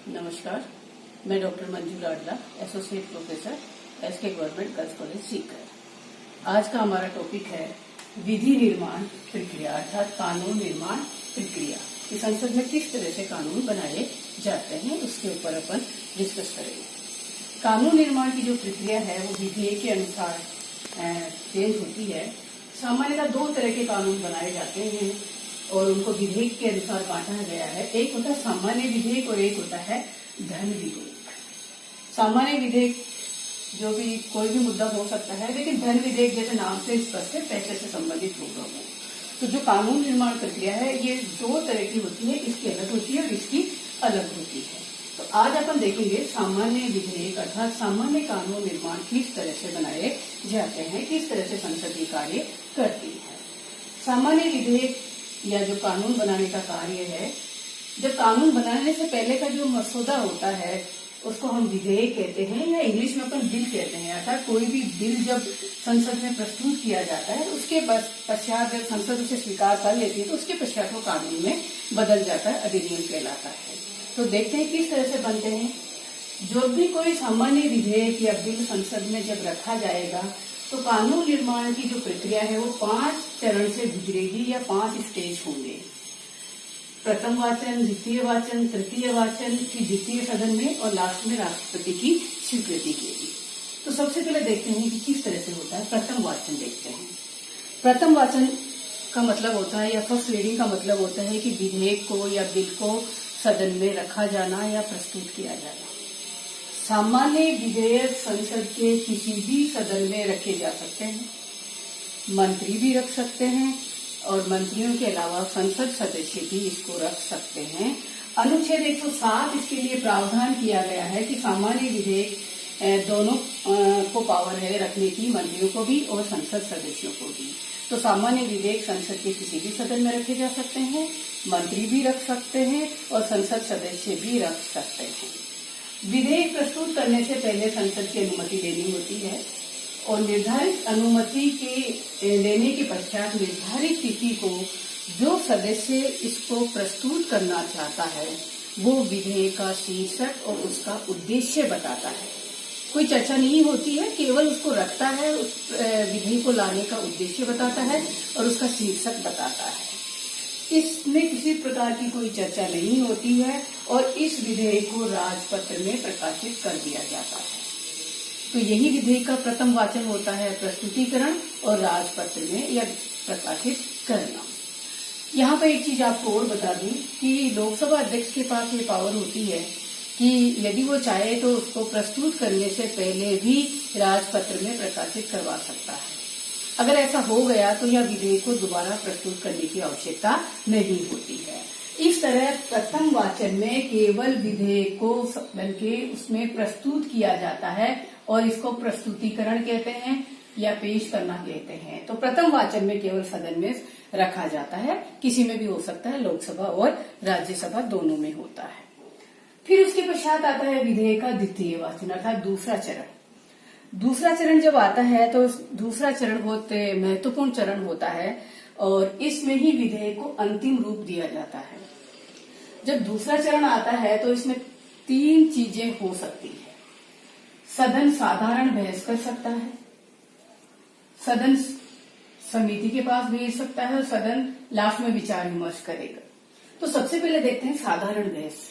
नमस्कार, मैं doctor Manju Ladla, associate professor SK government girls college Sikar. आज का हमारा टॉपिक है विधि निर्माण प्रक्रिया अर्थात कानून निर्माण प्रक्रिया कि संसद में किस तरह से कानून बनाए जाते हैं, उसके ऊपर अपन डिस्कस करेंगे। कानून निर्माण की जो प्रक्रिया है वो विधेयक के अनुसार चेंज होती है। सामान्यतः दो तरह के कानून बनाए जाते हैं और उनको विधेयक के अनुसार बांटा गया है। एक होता है सामान्य विधेयक और एक होता है धन विधेयक। सामान्य विधेयक जो भी कोई भी मुद्दा हो सकता है, लेकिन धन विधेयक जैसे नाम से स्पष्ट है, पैसे से संबंधित होगा वो। तो जो कानून निर्माण प्रक्रिया है ये दो तरह की होती है, इसकी अलग होती है और इसकी अलग होती है। तो आज अपन देखेंगे सामान्य विधेयक अर्थात सामान्य कानून निर्माण किस तरह से बनाए जाते हैं, किस तरह से संसद ये कार्य करती है। सामान्य विधेयक या जो कानून बनाने का कार्य है, जब कानून बनाने से पहले का जो मसौदा होता है उसको हम विधेयक कहते हैं या इंग्लिश में अपन बिल कहते हैं। अर्थात कोई भी बिल जब संसद में प्रस्तुत किया जाता है उसके पश्चात जब संसद उसे स्वीकार कर लेती है तो उसके पश्चात वो कानून में बदल जाता है, अधिनियम कहलाता है। तो देखते हैं किस तरह से बनते हैं। जो भी कोई सामान्य विधेयक या बिल संसद में जब रखा जाएगा तो कानून निर्माण की जो प्रक्रिया है वो 5 चरण से गुजरेगी या 5 स्टेज होंगे। प्रथम वाचन, द्वितीय वाचन, तृतीय वाचन, फिर द्वितीय सदन में और लास्ट में राष्ट्रपति की स्वीकृति के लिए। तो सबसे पहले देखते हैं कि किस तरह से होता है। प्रथम वाचन देखते हैं। प्रथम वाचन का मतलब होता है या फर्स्ट रीडिंग का मतलब होता है कि विधेयक को या बिल को सदन में रखा जाना या प्रस्तुत किया जाना। सामान्य विधेयक संसद के किसी भी सदन में रखे जा सकते हैं। मंत्री भी रख सकते हैं और मंत्रियों के अलावा संसद सदस्य भी इसको रख सकते हैं। अनुच्छेद 107 इसके लिए प्रावधान किया गया है कि सामान्य विधेयक दोनों को पावर है रखने की, मंत्रियों को भी और संसद सदस्यों को भी। तो सामान्य विधेयक संसद के किसी भी सदन में रखे जा सकते हैं, मंत्री भी रख सकते हैं और संसद सदस्य भी रख सकते हैं। विधेयक प्रस्तुत करने से पहले संसद की अनुमति लेनी होती है और निर्धारित अनुमति के लेने के पश्चात निर्धारित तिथि को जो सदस्य इसको प्रस्तुत करना चाहता है वो विधेयक का शीर्षक और उसका उद्देश्य बताता है। कोई चर्चा नहीं होती है, केवल उसको रखता है, उस विधेयक को लाने का उद्देश्य बताता है और उसका शीर्षक बताता है। इसमें किसी प्रकार की कोई चर्चा नहीं होती है और इस विधेयक को राजपत्र में प्रकाशित कर दिया जाता है। तो यही विधेयक का प्रथम वाचन होता है, प्रस्तुतिकरण और राजपत्र में या प्रकाशित करना। यहाँ पर एक चीज आपको और बता दूं कि लोकसभा अध्यक्ष के पास ये पावर होती है कि यदि वो चाहे तो उसको प्रस्तुत करने से पहले भी राजपत्र में प्रकाशित करवा सकता है। अगर ऐसा हो गया तो यह विधेयक को दोबारा प्रस्तुत करने की आवश्यकता नहीं होती है। इस तरह प्रथम वाचन में केवल विधेयक को सदन के उसमें प्रस्तुत किया जाता है और इसको प्रस्तुतिकरण कहते हैं या पेश करना कहते हैं। तो प्रथम वाचन में केवल सदन में रखा जाता है, किसी में भी हो सकता है, लोकसभा और राज्यसभा दोनों में होता है। फिर उसके पश्चात आता है विधेयक का द्वितीय वाचन अर्थात दूसरा चरण। दूसरा चरण जब आता है तो दूसरा चरण बहुत महत्वपूर्ण चरण होता है और इसमें ही विधेयक को अंतिम रूप दिया जाता है। जब दूसरा चरण आता है तो इसमें 3 चीजें हो सकती है। सदन साधारण बहस कर सकता है, सदन समिति के पास भेज सकता है और सदन लास्ट में विचार विमर्श करेगा। तो सबसे पहले देखते हैं साधारण बहस।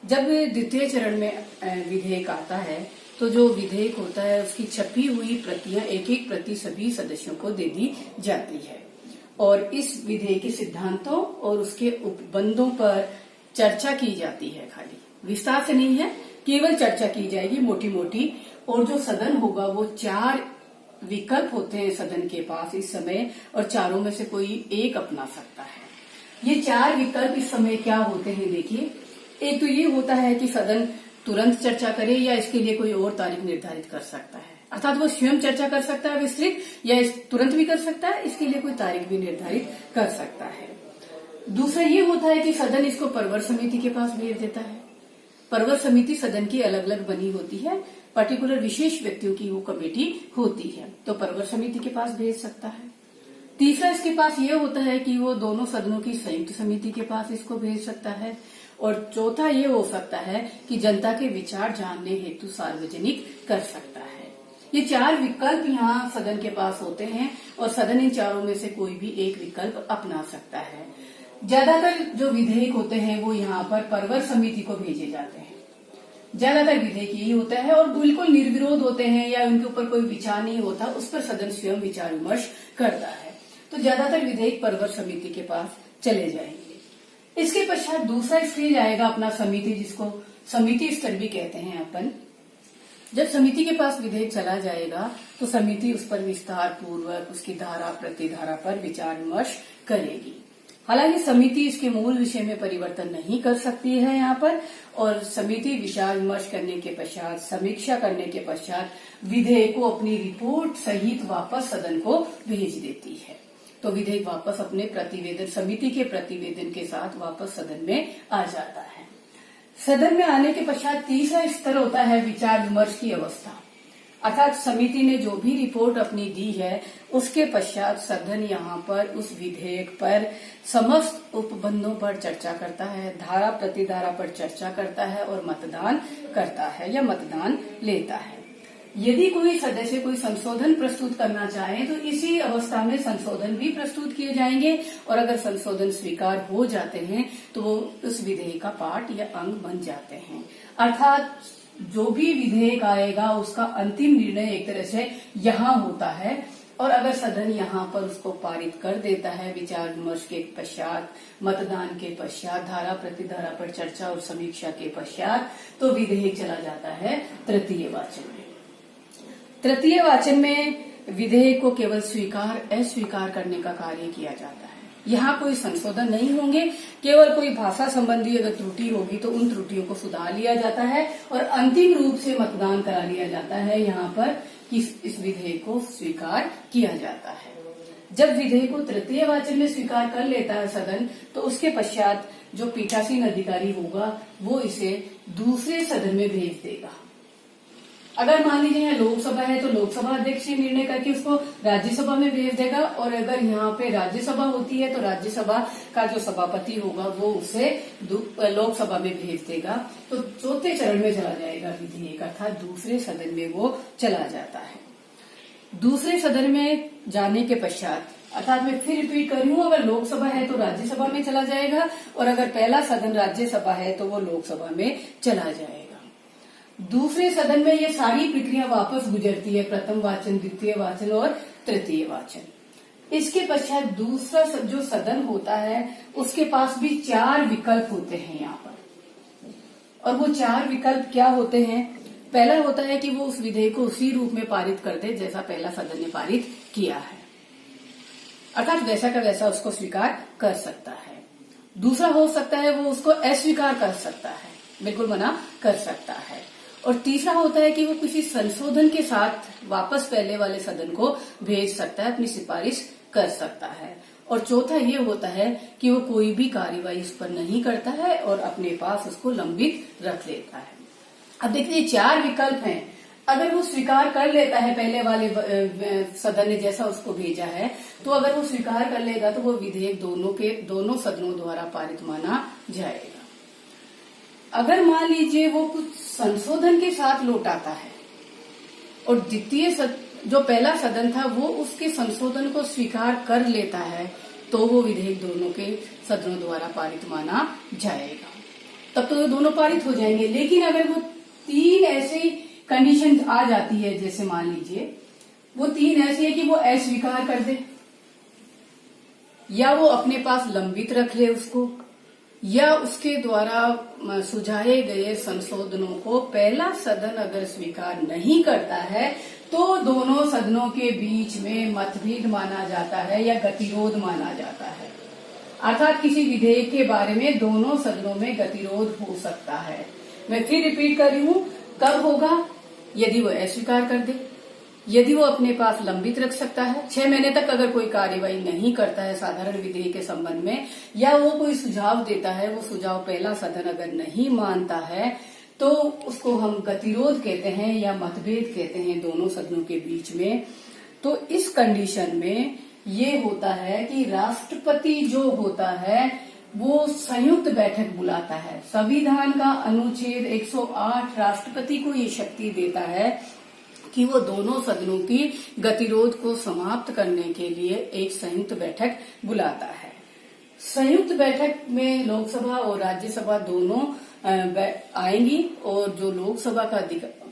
जब द्वितीय चरण में विधेयक आता है तो जो विधेयक होता है उसकी छपी हुई प्रतियां एक एक प्रति सभी सदस्यों को दे दी जाती है और इस विधेयक के सिद्धांतों और उसके उपबंधों पर चर्चा की जाती है। खाली विस्तार से नहीं है, केवल चर्चा की जाएगी मोटी मोटी। और जो सदन होगा वो 4 विकल्प होते हैं सदन के पास इस समय और चारों में से कोई एक अपना सकता है। ये 4 विकल्प इस समय क्या होते हैं देखिए। एक तो ये होता है कि सदन तुरंत चर्चा करे या इसके लिए कोई और तारीख निर्धारित कर सकता है, अर्थात वो स्वयं चर्चा कर सकता है विस्तृत या तुरंत भी कर सकता है, इसके लिए कोई तारीख भी निर्धारित कर सकता है। दूसरा ये होता है कि सदन इसको परवर समिति के पास भेज देता है। परवर समिति सदन की अलग अलग बनी होती है, पर्टिकुलर विशेष व्यक्तियों की वो कमेटी होती है, तो परवर समिति के पास भेज सकता है। तीसरा इसके पास ये होता है कि वो दोनों सदनों की संयुक्त समिति के पास इसको भेज सकता है और चौथा ये हो सकता है कि जनता के विचार जानने हेतु सार्वजनिक कर सकता है। ये 4 विकल्प यहाँ सदन के पास होते हैं और सदन इन चारों में से कोई भी एक विकल्प अपना सकता है। ज्यादातर जो विधेयक होते हैं वो यहाँ पर परवर समिति को भेजे जाते हैं। ज्यादातर विधेयक यही होता है और बिल्कुल निर्विरोध होते हैं या उनके ऊपर कोई विचार नहीं होता, उस पर सदन स्वयं विचार विमर्श करता है। तो ज्यादातर विधेयक परवर समिति के पास चले जाएंगे। इसके पश्चात दूसरा स्टेज आएगा अपना समिति, जिसको समिति स्तर भी कहते हैं अपन। जब समिति के पास विधेयक चला जाएगा तो समिति उस पर विस्तार पूर्वक उसकी धारा प्रतिधारा पर विचार विमर्श करेगी। हालांकि समिति इसके मूल विषय में परिवर्तन नहीं कर सकती है यहाँ पर, और समिति विचार विमर्श करने के पश्चात, समीक्षा करने के पश्चात विधेयक को अपनी रिपोर्ट सहित वापस सदन को भेज देती है। तो विधेयक वापस अपने प्रतिवेदन, समिति के प्रतिवेदन के साथ वापस सदन में आ जाता है। सदन में आने के पश्चात तीसरा स्तर होता है विचार विमर्श की अवस्था, अर्थात समिति ने जो भी रिपोर्ट अपनी दी है उसके पश्चात सदन यहाँ पर उस विधेयक पर समस्त उपबंधों पर चर्चा करता है, धारा प्रतिधारा पर चर्चा करता है और मतदान करता है या मतदान लेता है। यदि कोई सदस्य कोई संशोधन प्रस्तुत करना चाहे तो इसी अवस्था में संशोधन भी प्रस्तुत किए जाएंगे, और अगर संशोधन स्वीकार हो जाते हैं तो वो उस विधेयक का पार्ट या अंग बन जाते हैं। अर्थात जो भी विधेयक आएगा उसका अंतिम निर्णय एक तरह से यहाँ होता है, और अगर सदन यहाँ पर उसको पारित कर देता है विचार विमर्श के पश्चात, मतदान के पश्चात, धारा प्रतिधारा पर चर्चा और समीक्षा के पश्चात, तो विधेयक चला जाता है तृतीय वाचन में। तृतीय वाचन में विधेयक को केवल स्वीकार अस्वीकार करने का कार्य किया जाता है। यहाँ कोई संशोधन नहीं होंगे, केवल कोई भाषा संबंधी अगर त्रुटि होगी तो उन त्रुटियों को सुधार लिया जाता है और अंतिम रूप से मतदान करा लिया जाता है यहाँ पर कि इस विधेयक को स्वीकार किया जाता है। जब विधेयक को तृतीय वाचन में स्वीकार कर लेता है सदन, तो उसके पश्चात जो पीठासीन अधिकारी होगा वो इसे दूसरे सदन में भेज देगा। अगर मान लीजिए यहाँ लोकसभा है तो लोकसभा अध्यक्ष निर्णय करके उसको राज्यसभा में भेज देगा, और अगर यहाँ पे राज्यसभा होती है तो राज्यसभा का जो सभापति होगा वो उसे लोकसभा में भेज देगा। तो चौथे चरण में चला जाएगा विधेयक, अर्थात दूसरे सदन में वो चला जाता है। दूसरे सदन में जाने के पश्चात, अर्थात मैं फिर रिपीट कर रही हूँ, अगर लोकसभा है तो राज्यसभा में चला जाएगा, और अगर पहला सदन राज्यसभा है तो वो लोकसभा में चला जाएगा। दूसरे सदन में ये सारी प्रक्रिया वापस गुजरती है, प्रथम वाचन, द्वितीय वाचन और तृतीय वाचन। इसके पश्चात दूसरा जो सदन होता है उसके पास भी 4 विकल्प होते हैं यहाँ पर, और वो 4 विकल्प क्या होते हैं? पहला होता है कि वो उस विधेयक को उसी रूप में पारित कर दे जैसा पहला सदन ने पारित किया है, अर्थात वैसा का वैसा उसको स्वीकार कर सकता है। दूसरा हो सकता है वो उसको अस्वीकार कर सकता है, बिल्कुल मना कर सकता है। और तीसरा होता है कि वो किसी संशोधन के साथ वापस पहले वाले सदन को भेज सकता है, अपनी सिफारिश कर सकता है। और चौथा ये होता है कि वो कोई भी कार्यवाही उस पर नहीं करता है और अपने पास उसको लंबित रख लेता है। अब देखिए 4 विकल्प हैं। अगर वो स्वीकार कर लेता है पहले वाले सदन ने जैसा उसको भेजा है, तो अगर वो स्वीकार कर लेगा तो वो विधेयक दोनों सदनों द्वारा पारित माना जाएगा। अगर मान लीजिए वो कुछ संशोधन के साथ लौटाता है और द्वितीय जो पहला सदन था वो उसके संशोधन को स्वीकार कर लेता है, तो वो विधेयक दोनों के सदनों द्वारा पारित माना जाएगा। तब तो दोनों पारित हो जाएंगे। लेकिन अगर वो 3 ऐसी कंडीशन आ जाती है, जैसे मान लीजिए वो 3 ऐसी है कि वो अस्वीकार कर दे, या वो अपने पास लंबित रख ले उसको, या उसके द्वारा सुझाए गए संशोधनों को पहला सदन अगर स्वीकार नहीं करता है तो दोनों सदनों के बीच में मतभेद माना जाता है या गतिरोध माना जाता है। अर्थात किसी विधेयक के बारे में दोनों सदनों में गतिरोध हो सकता है। मैं फिर रिपीट कर रही हूँ, कब होगा? यदि वो अस्वीकार कर दे, यदि वो अपने पास लंबित रख सकता है, 6 महीने तक अगर कोई कार्यवाही नहीं करता है साधारण विधेयक के संबंध में, या वो कोई सुझाव देता है, वो सुझाव पहला सदन अगर नहीं मानता है तो उसको हम गतिरोध कहते हैं या मतभेद कहते हैं दोनों सदनों के बीच में। तो इस कंडीशन में ये होता है कि राष्ट्रपति जो होता है वो संयुक्त बैठक बुलाता है। संविधान का अनुच्छेद 108 राष्ट्रपति को ये शक्ति देता है कि वो दोनों सदनों की गतिरोध को समाप्त करने के लिए एक संयुक्त बैठक बुलाता है। संयुक्त बैठक में लोकसभा और राज्यसभा दोनों आएंगी और जो लोकसभा का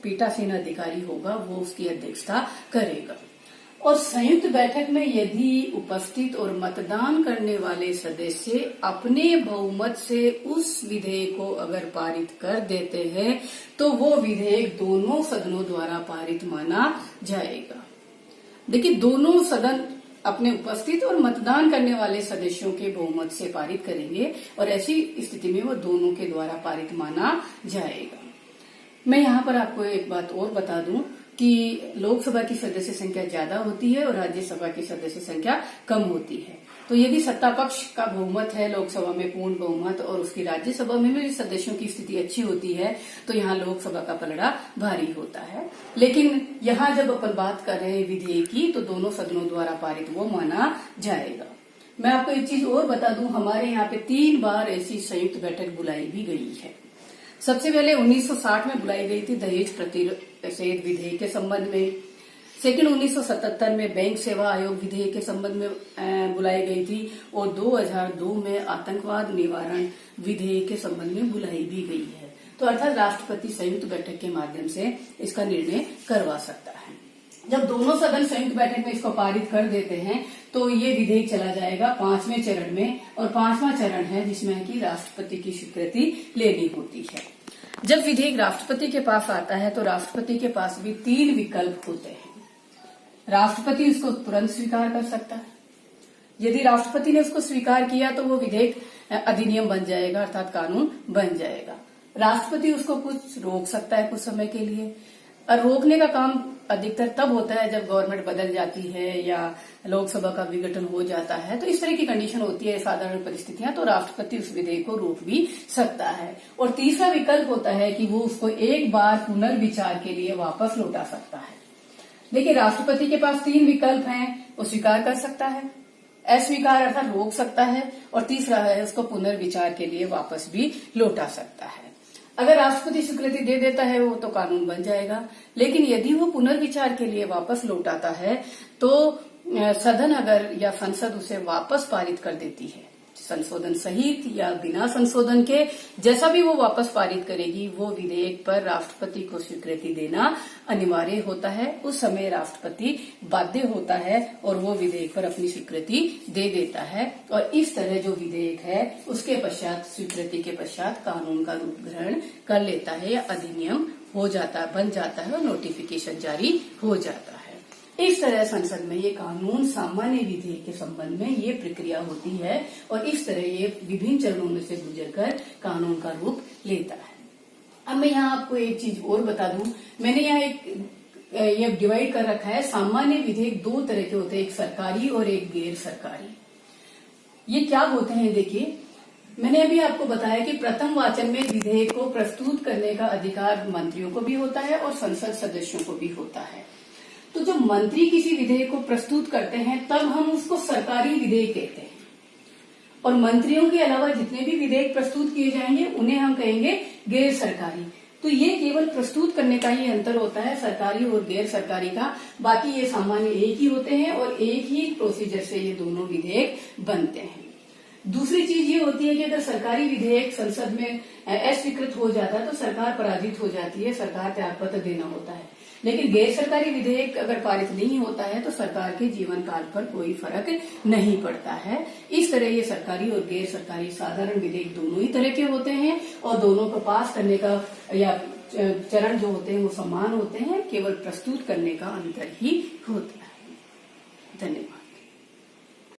पीठासीन अधिकारी होगा वो उसकी अध्यक्षता करेगा। और संयुक्त बैठक में यदि उपस्थित और मतदान करने वाले सदस्य अपने बहुमत से उस विधेयक को अगर पारित कर देते हैं तो वो विधेयक दोनों सदनों द्वारा पारित माना जाएगा। देखिए, दोनों सदन अपने उपस्थित और मतदान करने वाले सदस्यों के बहुमत से पारित करेंगे और ऐसी स्थिति में वो दोनों के द्वारा पारित माना जाएगा। मैं यहाँ पर आपको एक बात और बता दूं कि लोकसभा की सदस्य संख्या ज्यादा होती है और राज्यसभा की सदस्य संख्या कम होती है। तो यदि सत्ता पक्ष का बहुमत है लोकसभा में पूर्ण बहुमत और उसकी राज्यसभा में भी सदस्यों की स्थिति अच्छी होती है तो यहाँ लोकसभा का पलड़ा भारी होता है। लेकिन यहाँ जब अपन बात कर रहे हैं विधेयक की तो दोनों सदनों द्वारा पारित वो माना जाएगा। मैं आपको एक चीज और बता दूं, हमारे यहाँ पे 3 बार ऐसी संयुक्त बैठक बुलाई भी गई है। सबसे पहले 1960 में बुलाई गई थी दहेज प्रतिषेध विधेयक के संबंध में। सेकंड 1977 में बैंक सेवा आयोग विधेयक के संबंध में बुलाई गई थी और 2002 में आतंकवाद निवारण विधेयक के संबंध में बुलाई भी गई है। तो अर्थात राष्ट्रपति संयुक्त बैठक के माध्यम से इसका निर्णय करवा सकता है। जब दोनों सदन संयुक्त बैठक में इसको पारित कर देते हैं तो ये विधेयक चला जाएगा 5वें चरण में और 5वां चरण है जिसमें कि राष्ट्रपति की स्वीकृति लेनी होती है। जब विधेयक राष्ट्रपति के पास आता है तो राष्ट्रपति के पास भी 3 विकल्प होते हैं। राष्ट्रपति उसको तुरंत स्वीकार कर सकता है। यदि राष्ट्रपति ने उसको स्वीकार किया तो वो विधेयक अधिनियम बन जाएगा अर्थात कानून बन जाएगा। राष्ट्रपति उसको कुछ रोक सकता है कुछ समय के लिए और रोकने का काम अधिकतर तब होता है जब गवर्नमेंट बदल जाती है या लोकसभा का विघटन हो जाता है। तो इस तरह की कंडीशन होती है, साधारण परिस्थितियां, तो राष्ट्रपति उस विधेयक को रोक भी सकता है। और तीसरा विकल्प होता है कि वो उसको एक बार पुनर्विचार के लिए वापस लौटा सकता है। देखिए, राष्ट्रपति के पास 3 विकल्प हैं। वो स्वीकार कर सकता है, अस्वीकार अर्थात रोक सकता है और तीसरा है उसको पुनर्विचार के लिए वापस भी लौटा सकता है। अगर राष्ट्रपति स्वीकृति दे देता है वो तो कानून बन जाएगा, लेकिन यदि वो पुनर्विचार के लिए वापस लौटाता है तो सदन अगर या संसद उसे वापस पारित कर देती है, संशोधन सहित या बिना संशोधन के, जैसा भी वो वापस पारित करेगी वो विधेयक पर राष्ट्रपति को स्वीकृति देना अनिवार्य होता है। उस समय राष्ट्रपति बाध्य होता है और वो विधेयक पर अपनी स्वीकृति दे देता है और इस तरह जो विधेयक है उसके पश्चात स्वीकृति के पश्चात कानून का रूप ग्रहण कर लेता है या अधिनियम हो जाता बन जाता है और नोटिफिकेशन जारी हो जाता है। इस तरह संसद में ये कानून सामान्य विधेयक के संबंध में ये प्रक्रिया होती है और इस तरह ये विभिन्न चरणों में से गुजरकर कानून का रूप लेता है। अब मैं यहाँ आपको एक चीज और बता दूं, मैंने यहाँ ये डिवाइड कर रखा है। सामान्य विधेयक 2 तरह के होते हैं, एक सरकारी और एक गैर सरकारी। ये क्या होते हैं देखिए, मैंने अभी आपको बताया कि प्रथम वाचन में विधेयक को प्रस्तुत करने का अधिकार मंत्रियों को भी होता है और संसद सदस्यों को भी होता है। तो जब मंत्री किसी विधेयक को प्रस्तुत करते हैं तब हम उसको सरकारी विधेयक कहते हैं और मंत्रियों के अलावा जितने भी विधेयक प्रस्तुत किए जाएंगे उन्हें हम कहेंगे गैर सरकारी। तो ये केवल प्रस्तुत करने का ही अंतर होता है सरकारी और गैर सरकारी का, बाकी ये सामान्य एक ही होते हैं और एक ही प्रोसीजर से ये दोनों विधेयक बनते हैं। दूसरी चीज ये होती है कि अगर सरकारी विधेयक संसद में अस्वीकृत हो जाता है तो सरकार पराजित हो जाती है, सरकार त्यागपत्र देना होता है। लेकिन गैर सरकारी विधेयक अगर पारित नहीं होता है तो सरकार के जीवन काल पर कोई फर्क नहीं पड़ता है। इस तरह ये सरकारी और गैर सरकारी साधारण विधेयक दोनों ही तरह के होते हैं और दोनों को पास करने का या चरण जो होते हैं वो समान होते हैं, केवल प्रस्तुत करने का अंतर ही होता है। धन्यवाद।